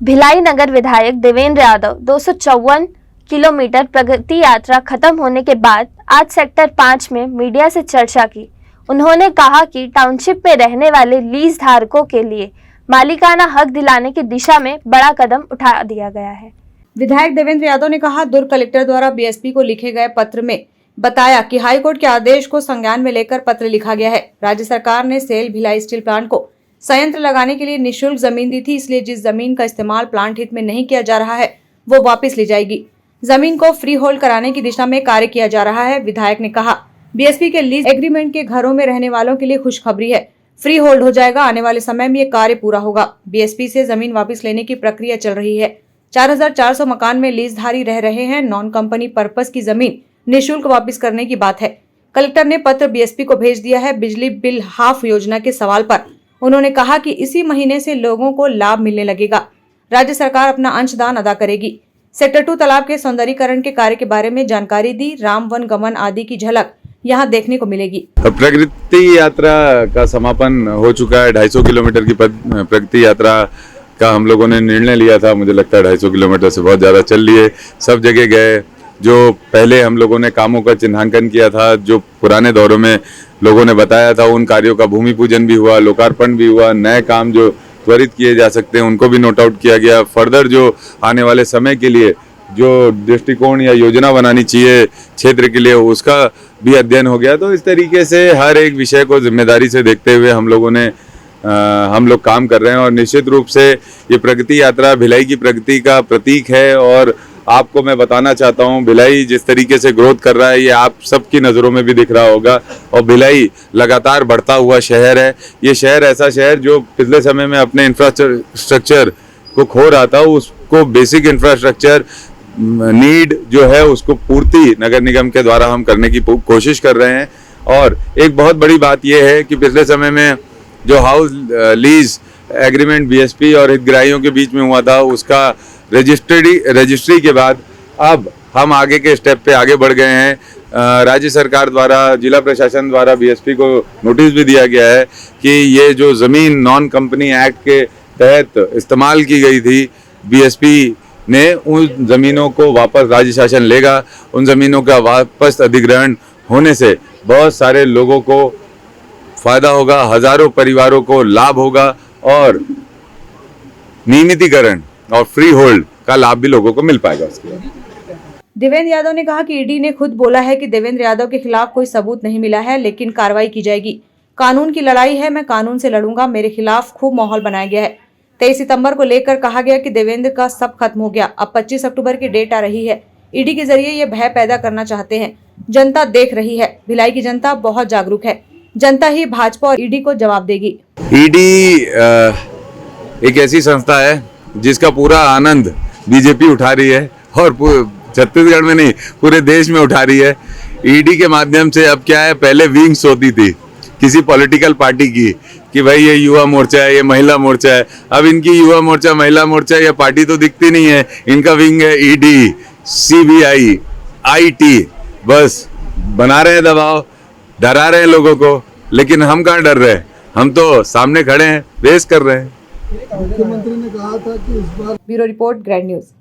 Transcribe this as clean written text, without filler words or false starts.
भिलाई नगर विधायक देवेंद्र यादव 254 किलोमीटर प्रगति यात्रा खत्म होने के बाद आज सेक्टर 5 में मीडिया से चर्चा की। उन्होंने कहा कि टाउनशिप में रहने वाले लीज धारकों के लिए मालिकाना हक दिलाने की दिशा में बड़ा कदम उठा दिया गया है। विधायक देवेंद्र यादव ने कहा, दुर्ग कलेक्टर द्वारा बीएसपी को लिखे गए पत्र में बताया कि हाईकोर्ट के आदेश को संज्ञान में लेकर पत्र लिखा गया है। राज्य सरकार ने सेल भिलाई स्टील प्लांट को संयंत्र लगाने के लिए निःशुल्क जमीन दी थी, इसलिए जिस जमीन का इस्तेमाल प्लांट हित में नहीं किया जा रहा है वो वापस ली जाएगी। जमीन को फ्री होल्ड कराने की दिशा में कार्य किया जा रहा है। विधायक ने कहा, बीएसपी के लीज एग्रीमेंट के घरों में रहने वालों के लिए खुशखबरी है, फ्री होल्ड हो जाएगा। आने वाले समय में ये कार्य पूरा होगा। बीएसपी से जमीन वापस लेने की प्रक्रिया चल रही है। 4400 मकान में लीजधारी रह रहे हैं। नॉन कंपनी पर्पस की जमीन निःशुल्क वापस करने की बात है। कलेक्टर ने पत्र बीएसपी को भेज दिया है। बिजली बिल हाफ योजना के सवाल पर उन्होंने कहा कि इसी महीने से लोगों को लाभ मिलने लगेगा। राज्य सरकार अपना अंशदान अदा करेगी। सेक्टर 2 तालाब के सौंदर्यीकरण के कार्य के बारे में जानकारी दी। राम वन गमन आदि की झलक यहाँ देखने को मिलेगी। प्रगति यात्रा का समापन हो चुका है। 250 किलोमीटर की प्रगति यात्रा का हम लोगों ने निर्णय लिया था। मुझे लगता है 250 किलोमीटर से बहुत ज़्यादा चल लिए, सब जगह गए। जो पहले हम लोगों ने कामों का चिन्हांकन किया था, जो पुराने दौरों में लोगों ने बताया था, उन कार्यों का भूमि पूजन भी हुआ, लोकार्पण भी हुआ। नए काम जो त्वरित किए जा सकते हैं उनको भी नोट आउट किया गया। फर्दर जो आने वाले समय के लिए जो दृष्टिकोण या योजना बनानी चाहिए क्षेत्र के लिए, उसका भी अध्ययन हो गया। तो इस तरीके से हर एक विषय को जिम्मेदारी से देखते हुए हम लोग काम कर रहे हैं। और निश्चित रूप से ये प्रगति यात्रा भिलाई की प्रगति का प्रतीक है। और आपको मैं बताना चाहता हूँ, भिलाई जिस तरीके से ग्रोथ कर रहा है ये आप सबकी नज़रों में भी दिख रहा होगा। और भिलाई लगातार बढ़ता हुआ शहर है। ये शहर ऐसा शहर जो पिछले समय में अपने इंफ्रास्ट्रक्चर को खो रहा था, उसको बेसिक इंफ्रास्ट्रक्चर नीड जो है उसको पूर्ति नगर निगम के द्वारा हम करने की कोशिश कर रहे हैं। और एक बहुत बड़ी बात यह है कि पिछले समय में जो हाउस लीज एग्रीमेंट बीएसपी और हितग्राहियों के बीच में हुआ था, उसका रजिस्ट्री के बाद अब हम आगे के स्टेप पे आगे बढ़ गए हैं। राज्य सरकार द्वारा, जिला प्रशासन द्वारा बीएसपी को नोटिस भी दिया गया है कि ये जो ज़मीन नॉन कंपनी एक्ट के तहत इस्तेमाल की गई थी, बीएसपी ने उन ज़मीनों को वापस राज्य शासन लेगा। उन ज़मीनों का वापस अधिग्रहण होने से बहुत सारे लोगों को फायदा होगा, हजारों परिवारों को लाभ होगा और नियमितीकरण और फ्री होल्ड का लाभ भी लोगों को मिल पाएगा। उसके देवेंद्र यादव ने कहा कि ईडी ने खुद बोला है कि देवेंद्र यादव के खिलाफ कोई सबूत नहीं मिला है, लेकिन कार्रवाई की जाएगी। कानून की लड़ाई है, मैं कानून से लड़ूंगा। मेरे खिलाफ खूब माहौल बनाया गया है। 23 सितंबर को लेकर कहा गया कि देवेंद्र का सब खत्म हो गया। अब 25 अक्टूबर की डेट आ रही है। ईडी के जरिए ये भय पैदा करना चाहते हैं। जनता देख रही है। भिलाई की जनता बहुत जागरूक है। जनता ही भाजपा और ईडी को जवाब देगी। ईडी एक ऐसी संस्था है जिसका पूरा आनंद बीजेपी उठा रही है और छत्तीसगढ़ में नहीं पूरे देश में उठा रही है। ईडी के माध्यम से अब क्या है, पहले विंग्स होती थी किसी पॉलिटिकल पार्टी की कि भाई ये युवा मोर्चा है, ये महिला मोर्चा है। अब इनकी युवा मोर्चा, महिला मोर्चा या पार्टी तो दिखती नहीं है। इनका विंग है ईडी, सीबीआई, आईटी। बस बना रहे हैं दबाव, डरा रहे हैं लोगों को। लेकिन हम कहाँ डर रहे हैं, हम तो सामने खड़े हैं, रेस कर रहे हैं। मुख्यमंत्री ने कहा था कि इस बार। Bureau report, grand news.